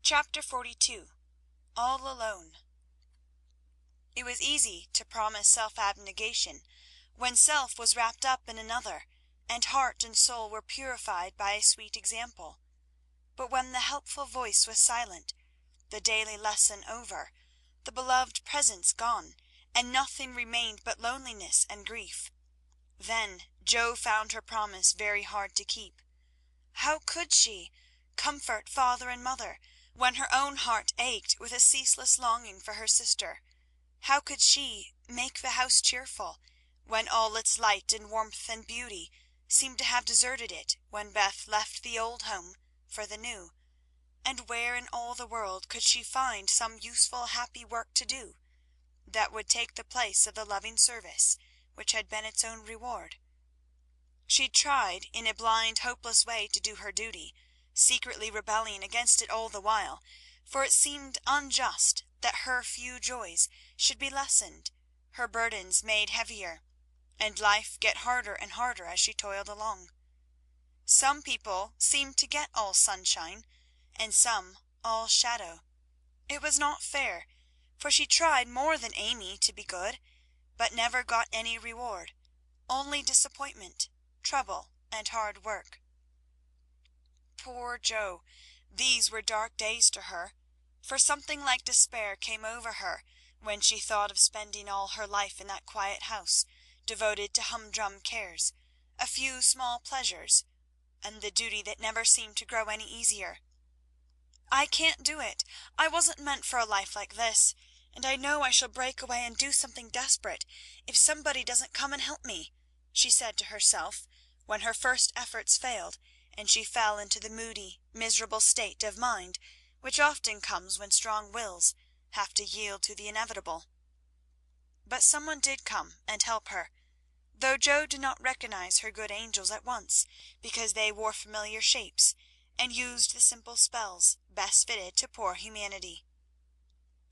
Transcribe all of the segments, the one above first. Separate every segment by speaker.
Speaker 1: Chapter 42. All Alone. It was easy to promise self-abnegation when self was wrapped up in another, and heart and soul were purified by a sweet example. But when the helpful voice was silent, the daily lesson over, the beloved presence gone, and nothing remained but loneliness and grief, then Jo found her promise very hard to keep. How could she comfort father and mother when her own heart ached with a ceaseless longing for her sister? How could she make the house cheerful when all its light and warmth and beauty seemed to have deserted it when Beth left the old home for the new? And where in all the world could she find some useful, happy work to do, that would take the place of the loving service which had been its own reward? She tried in a blind, hopeless way to do her duty, secretly rebelling against it all the while, for it seemed unjust that her few joys should be lessened, her burdens made heavier, and life get harder and harder as she toiled along. Some people seemed to get all sunshine, and some all shadow. It was not fair, for she tried more than Amy to be good, but never got any reward, only disappointment, trouble, and hard work. Poor Jo! These were dark days to her, for something like despair came over her when she thought of spending all her life in that quiet house, devoted to humdrum cares, a few small pleasures, and the duty that never seemed to grow any easier. "I can't do it. I wasn't meant for a life like this, and I know I shall break away and do something desperate if somebody doesn't come and help me," she said to herself, when her first efforts failed, and she fell into the moody, miserable state of mind which often comes when strong wills have to yield to the inevitable. But someone did come and help her, though Jo did not recognize her good angels at once, because they wore familiar shapes, and used the simple spells best fitted to poor humanity.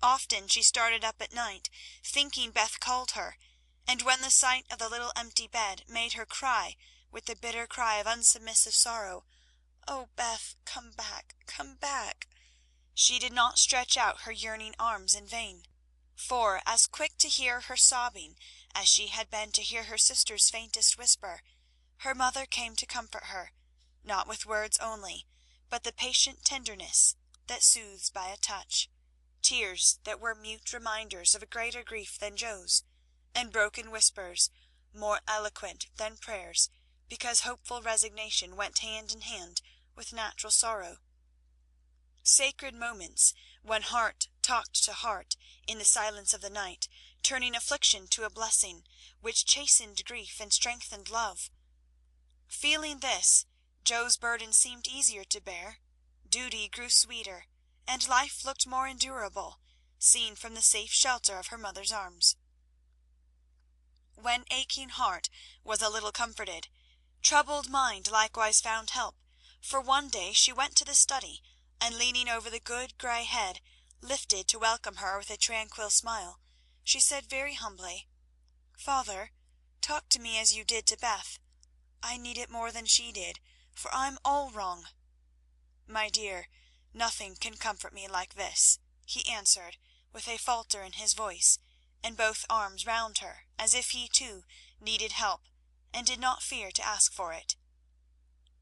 Speaker 1: Often she started up at night, thinking Beth called her, and when the sight of the little empty bed made her cry with the bitter cry of unsubmissive sorrow, "Oh, Beth, come back, come back!" she did not stretch out her yearning arms in vain, for, as quick to hear her sobbing as she had been to hear her sister's faintest whisper, her mother came to comfort her, not with words only, but the patient tenderness that soothes by a touch, tears that were mute reminders of a greater grief than Jo's, and broken whispers more eloquent than prayers, because hopeful resignation went hand in hand with natural sorrow. Sacred moments, when heart talked to heart in the silence of the night, turning affliction to a blessing, which chastened grief and strengthened love. Feeling this, Jo's burden seemed easier to bear, duty grew sweeter, and life looked more endurable, seen from the safe shelter of her mother's arms. When aching heart was a little comforted, troubled mind likewise found help, for one day she went to the study, and leaning over the good grey head, lifted to welcome her with a tranquil smile, she said very humbly, "Father, talk to me as you did to Beth. I need it more than she did, for I'm all wrong." "My dear, nothing can comfort me like this," he answered, with a falter in his voice, and both arms round her, as if he too needed help, and did not fear to ask for it.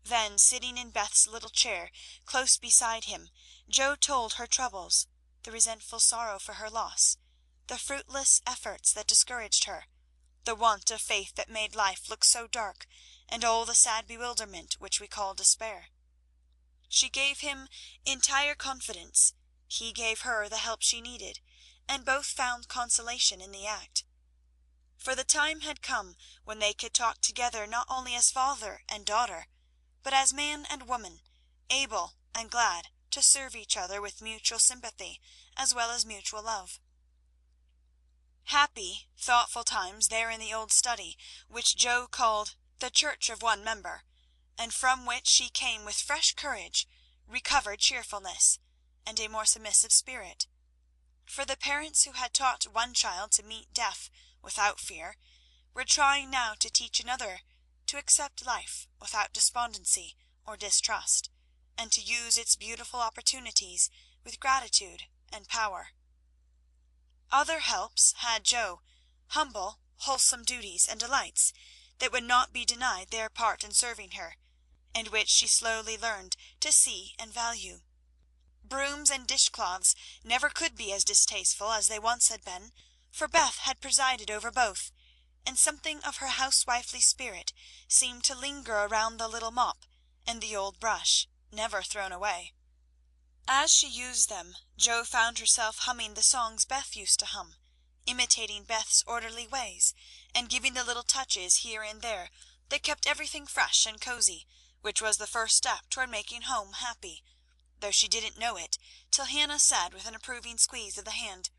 Speaker 1: Then, sitting in Beth's little chair close beside him, Jo told her troubles, the resentful sorrow for her loss, the fruitless efforts that discouraged her, the want of faith that made life look so dark, and all the sad bewilderment which we call despair. She gave him entire confidence, he gave her the help she needed, and both found consolation in the act. For the time had come when they could talk together not only as father and daughter, but as man and woman, able and glad to serve each other with mutual sympathy as well as mutual love. Happy, thoughtful times there in the old study, which Jo called the church of one member, and from which she came with fresh courage, recovered cheerfulness, and a more submissive spirit. For the parents who had taught one child to meet death without fear were trying now to teach another to accept life without despondency or distrust, and to use its beautiful opportunities with gratitude and power. Other helps had Joe, humble, wholesome duties and delights that would not be denied their part in serving her, and which she slowly learned to see and value. Brooms and dishcloths never could be as distasteful as they once had been, for Beth had presided over both, and something of her housewifely spirit seemed to linger around the little mop and the old brush, never thrown away. As she used them, Jo found herself humming the songs Beth used to hum, imitating Beth's orderly ways, and giving the little touches here and there that kept everything fresh and cosy, which was the first step toward making home happy, though she didn't know it till Hannah said with an approving squeeze of the hand,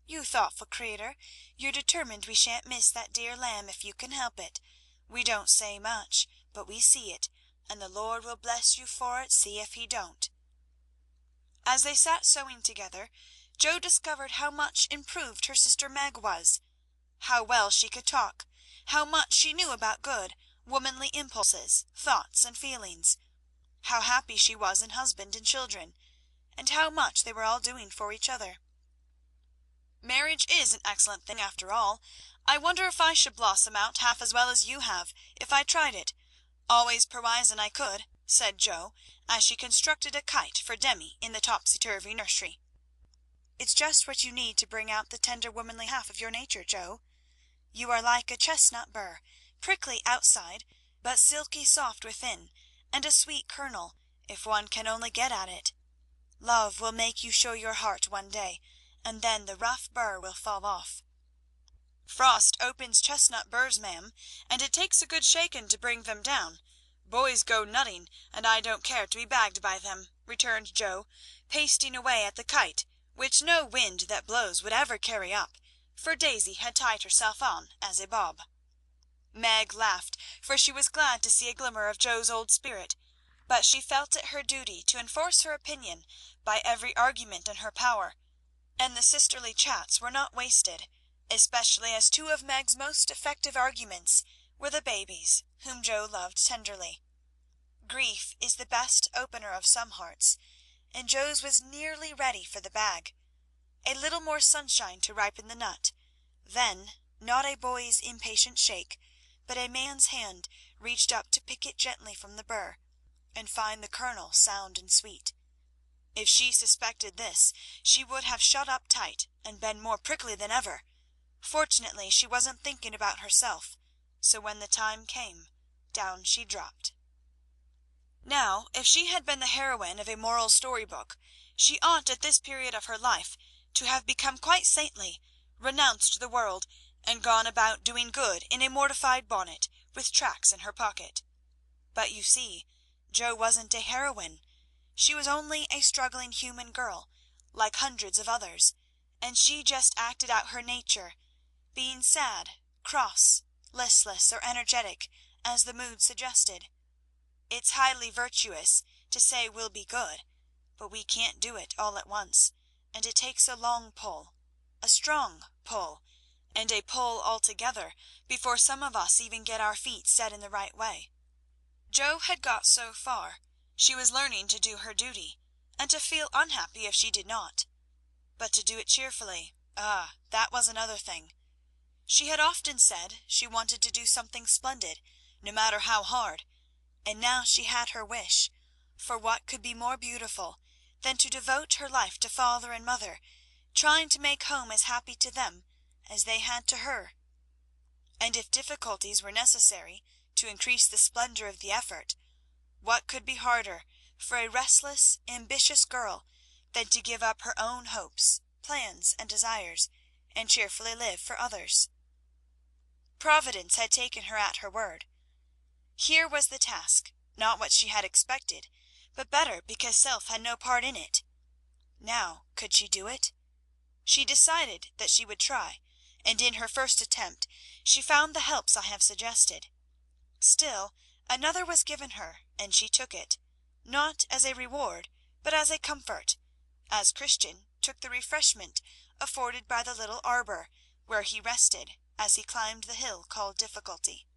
Speaker 1: "You thoughtful creatur, you're determined we shan't miss that dear lamb if you can help it. We don't say much, but we see it, and the Lord will bless you for it, see if he don't." As they sat sewing together, Jo discovered how much improved her sister Meg was, how well she could talk, how much she knew about good, womanly impulses, thoughts, and feelings, how happy she was in husband and children, and how much they were all doing for each other. "Marriage is an excellent thing, after all. I wonder if I should blossom out half as well as you have, if I tried it. Always perwisin' I could," said Jo, as she constructed a kite for Demi in the topsy-turvy nursery. "It's just what you need to bring out the tender womanly half of your nature, Jo. You are like a chestnut burr, prickly outside, but silky soft within, and a sweet kernel, if one can only get at it. Love will make you show your heart one day, and then the rough burr will fall off." "Frost opens chestnut burrs, ma'am, and it takes a good shaking to bring them down. Boys go nutting, and I don't care to be bagged by them," returned Jo, pasting away at the kite, which no wind that blows would ever carry up, for Daisy had tied herself on as a bob. Meg laughed, for she was glad to see a glimmer of Jo's old spirit, but she felt it her duty to enforce her opinion by every argument in her power, and the sisterly chats were not wasted, especially as two of Meg's most effective arguments were the babies, whom Jo loved tenderly. Grief is the best opener of some hearts, and Jo's was nearly ready for the bag. A little more sunshine to ripen the nut, then not a boy's impatient shake, but a man's hand reached up to pick it gently from the burr, and find the kernel sound and sweet. If she suspected this, she would have shut up tight and been more prickly than ever. Fortunately she wasn't thinking about herself, so when the time came, down she dropped. Now, if she had been the heroine of a moral story-book, she ought at this period of her life to have become quite saintly, renounced the world, and gone about doing good in a mortified bonnet, with tracts in her pocket. But you see, Jo wasn't a heroine. She was only a struggling human girl, like hundreds of others, and she just acted out her nature, being sad, cross, listless, or energetic, as the mood suggested. It's highly virtuous to say we'll be good, but we can't do it all at once, and it takes a long pull, a strong pull, and a pull altogether before some of us even get our feet set in the right way. Jo had got so far. She was learning to do her duty, and to feel unhappy if she did not. But to do it cheerfully, that was another thing. She had often said she wanted to do something splendid, no matter how hard, and now she had her wish, for what could be more beautiful than to devote her life to father and mother, trying to make home as happy to them as they had to her? And if difficulties were necessary to increase the splendor of the effort, what could be harder for a restless, ambitious girl than to give up her own hopes, plans, and desires, and cheerfully live for others? Providence had taken her at her word. Here was the task, not what she had expected, but better because self had no part in it. Now could she do it? She decided that she would try, and in her first attempt she found the helps I have suggested. Still, another was given her, and she took it, not as a reward, but as a comfort, as Christian took the refreshment afforded by the little arbour, where he rested as he climbed the hill called Difficulty.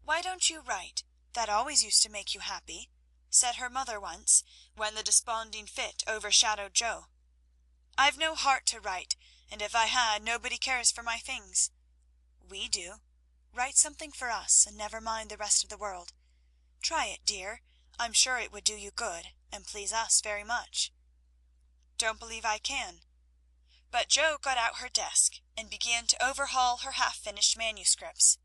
Speaker 1: "Why don't you write? That always used to make you happy," said her mother once, when the desponding fit overshadowed Joe. "I've no heart to write, and if I had, nobody cares for my things. We do. Write something for us, and never mind the rest of the world. Try it, dear. I'm sure it would do you good, and please us very much." "Don't believe I can." But Jo got out her desk and began to overhaul her half-finished manuscripts.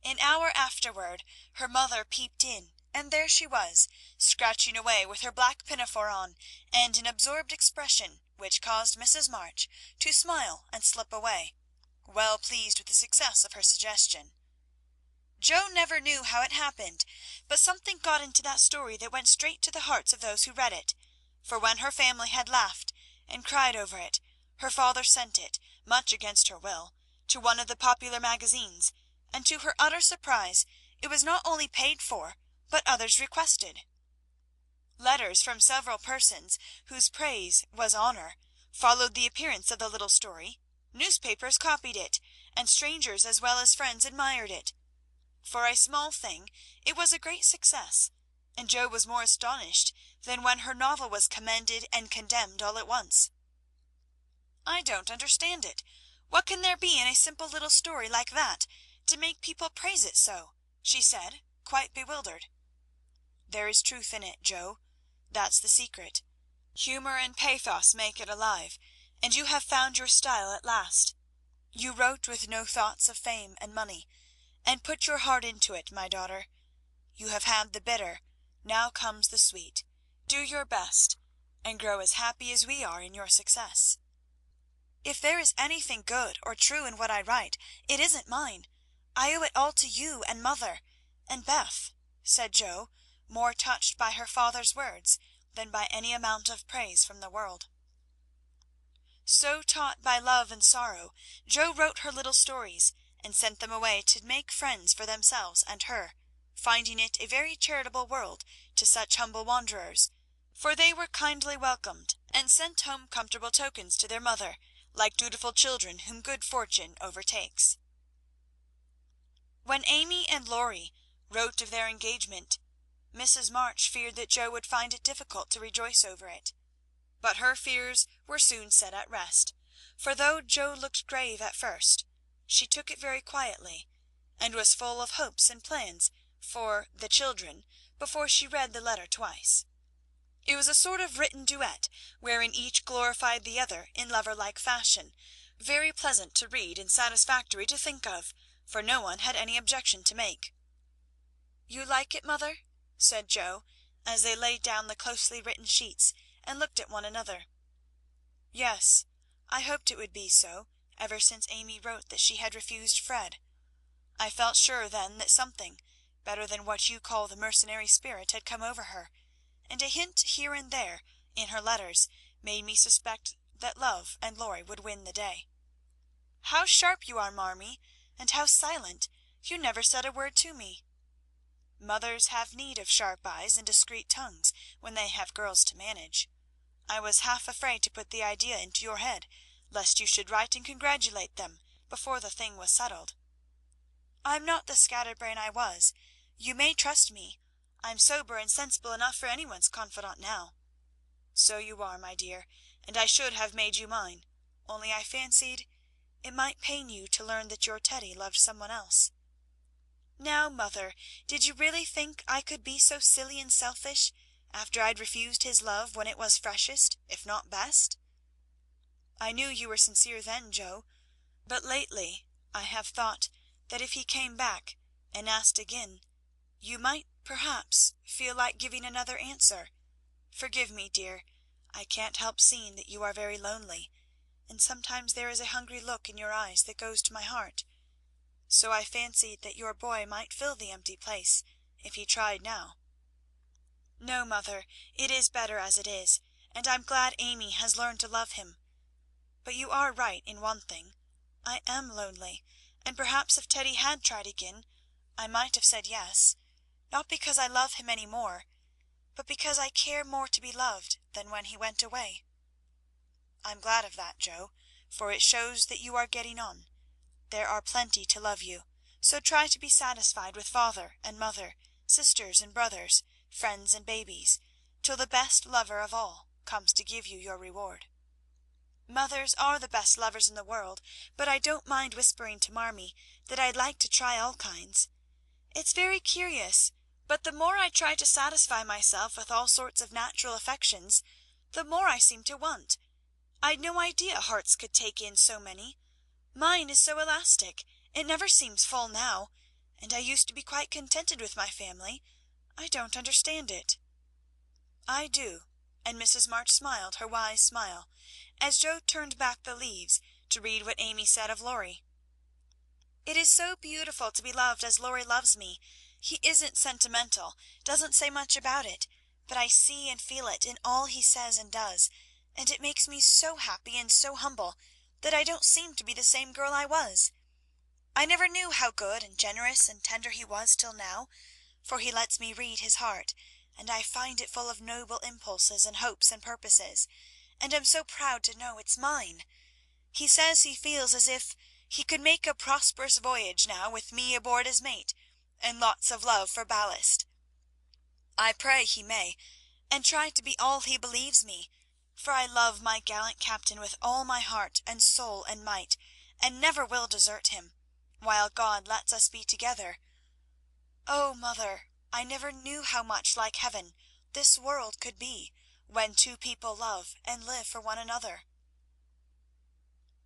Speaker 1: An hour afterward her mother peeped in, and there she was, scratching away with her black pinafore on, and an absorbed expression which caused Mrs. March to smile and slip away, well pleased with the success of her suggestion. Jo never knew how it happened, but something got into that story that went straight to the hearts of those who read it, for when her family had laughed and cried over it, her father sent it, much against her will, to one of the popular magazines, and to her utter surprise it was not only paid for, but others requested. Letters from several persons whose praise was honor followed the appearance of the little story, newspapers copied it, and strangers as well as friends admired it. For a small thing it was a great success, and Jo was more astonished than when her novel was commended and condemned all at once. "I don't understand it. What can there be in a simple little story like that to make people praise it so?" she said, quite bewildered. "There is truth in it, Jo. That's the secret. Humor and pathos make it alive, and you have found your style at last. You wrote with no thoughts of fame and money, and put your heart into it, my daughter. You have had the bitter, now comes the sweet. Do your best, and grow as happy as we are in your success." "If there is anything good or true in what I write, it isn't mine. I owe it all to you and mother and Beth," said Jo, more touched by her father's words than by any amount of praise from the world. So taught by love and sorrow, Jo wrote her little stories, and sent them away to make friends for themselves and her, finding it a very charitable world to such humble wanderers, for they were kindly welcomed, and sent home comfortable tokens to their mother, like dutiful children whom good fortune overtakes. When Amy and Laurie wrote of their engagement, Mrs. March feared that Jo would find it difficult to rejoice over it. But her fears were soon set at rest, for though Jo looked grave at first, she took it very quietly, and was full of hopes and plans for the children before she read the letter twice. It was a sort of written duet, wherein each glorified the other in lover-like fashion, very pleasant to read and satisfactory to think of, for no one had any objection to make. "You like it, mother?" said Jo, as they laid down the closely written sheets and looked at one another. "Yes, I hoped it would be so, ever since Amy wrote that she had refused Fred. I felt sure then that something, better than what you call the mercenary spirit, had come over her, and a hint here and there in her letters made me suspect that love and Laurie would win the day. How sharp you are, Marmee, and how silent! You never said a word to me." "Mothers have need of sharp eyes and discreet tongues when they have girls to manage. I was half afraid to put the idea into your head, lest you should write and congratulate them before the thing was settled." "I'm not the scatterbrain I was. You may trust me. I'm sober and sensible enough for anyone's confidant now." "So you are, my dear, and I should have made you mine, only I fancied it might pain you to learn that your Teddy loved someone else." "Now, mother, did you really think I could be so silly and selfish, after I'd refused his love when it was freshest, if not best?" "I knew you were sincere then, Jo, but lately I have thought that if he came back and asked again, you might perhaps feel like giving another answer. Forgive me, dear, I can't help seeing that you are very lonely, and sometimes there is a hungry look in your eyes that goes to my heart. So I fancied that your boy might fill the empty place, if he tried now." "No, mother, it is better as it is, and I'm glad Amy has learned to love him. But you are right in one thing. I am lonely, and perhaps if Teddy had tried again, I might have said yes, not because I love him any more, but because I care more to be loved than when he went away." "I'm glad of that, Jo, for it shows that you are getting on. There are plenty to love you, so try to be satisfied with father and mother, sisters and brothers, friends and babies, till the best lover of all comes to give you your reward. Mothers are the best lovers in the world, but I don't mind whispering to Marmee that I'd like to try all kinds. It's very curious, but the more I try to satisfy myself with all sorts of natural affections, the more I seem to want. I'd no idea hearts could take in so many. Mine is so elastic, it never seems full now, and I used to be quite contented with my family. I don't understand it." "I do," and Mrs. March smiled her wise smile, as Jo turned back the leaves to read what Amy said of Laurie. "It is so beautiful to be loved as Laurie loves me. He isn't sentimental, doesn't say much about it, but I see and feel it in all he says and does, and it makes me so happy and so humble that I don't seem to be the same girl I was. I never knew how good and generous and tender he was till now, for he lets me read his heart, and I find it full of noble impulses and hopes and purposes, and am so proud to know it's mine. He says he feels as if he could make a prosperous voyage now with me aboard as mate, and lots of love for ballast. I pray he may, and try to be all he believes me, for I love my gallant captain with all my heart and soul and might, and never will desert him, while God lets us be together. Oh, mother, I never knew how much like heaven this world could be, when two people love and live for one another."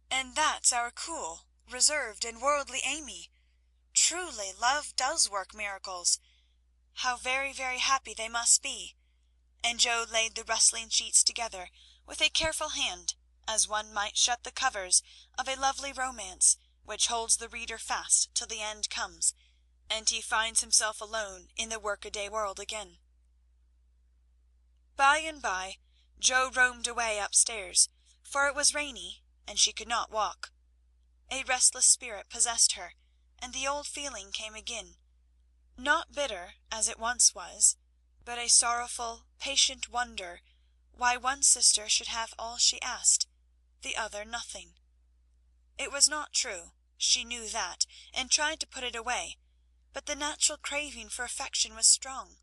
Speaker 1: "And that's our cool, reserved, and worldly Amy. Truly, love does work miracles. How very, very happy they must be." And Jo laid the rustling sheets together with a careful hand, as one might shut the covers of a lovely romance which holds the reader fast till the end comes, and he finds himself alone in the work-a-day world again. By and by Jo roamed away upstairs, for it was rainy, and she could not walk. A restless spirit possessed her, and the old feeling came again, not bitter as it once was, but a sorrowful, patient wonder why one sister should have all she asked, the other nothing. It was not true, she knew that, and tried to put it away, but the natural craving for affection was strong,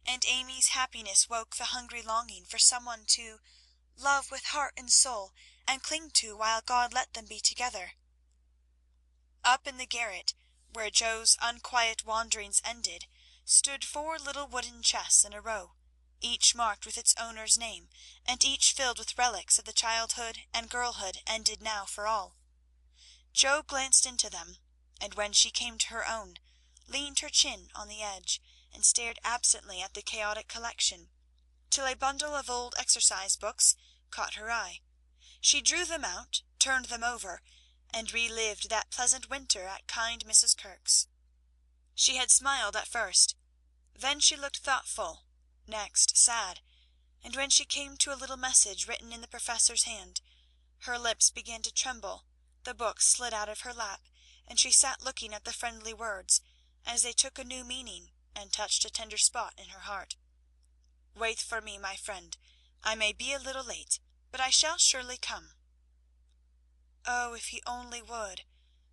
Speaker 1: and Amy's happiness woke the hungry longing for someone to love with heart and soul, and cling to while God let them be together. Up in the garret, where Jo's unquiet wanderings ended, stood 4 little wooden chests in a row, each marked with its owner's name, and each filled with relics of the childhood and girlhood ended now for all. Jo glanced into them, and when she came to her own, leaned her chin on the edge, and stared absently at the chaotic collection, till a bundle of old exercise books caught her eye. She drew them out, turned them over, and relived that pleasant winter at kind Mrs. Kirke's. She had smiled at first, then she looked thoughtful, next sad, and when she came to a little message written in the professor's hand, her lips began to tremble, the book slid out of her lap, and she sat looking at the friendly words, as they took a new meaning and touched a tender spot in her heart. "Wait for me, my friend. I may be a little late, but I shall surely come." Oh, if he only would!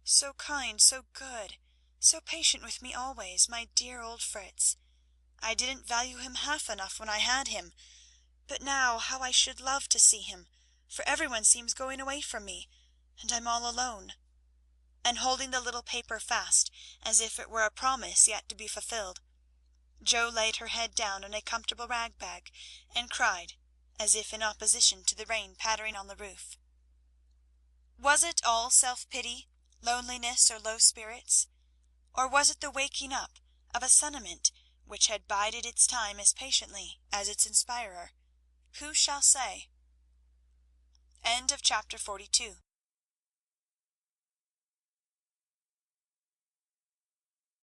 Speaker 1: So kind, so good, so patient with me always, my dear old Fritz. I didn't value him half enough when I had him, but now how I should love to see him, for everyone seems going away from me, and I'm all alone." And holding the little paper fast, as if it were a promise yet to be fulfilled, Jo laid her head down on a comfortable rag bag, and cried, as if in opposition to the rain pattering on the roof. Was it all self-pity, loneliness, or low spirits? Or was it the waking up of a sentiment which had bided its time as patiently as its inspirer? Who shall say? End of chapter 42.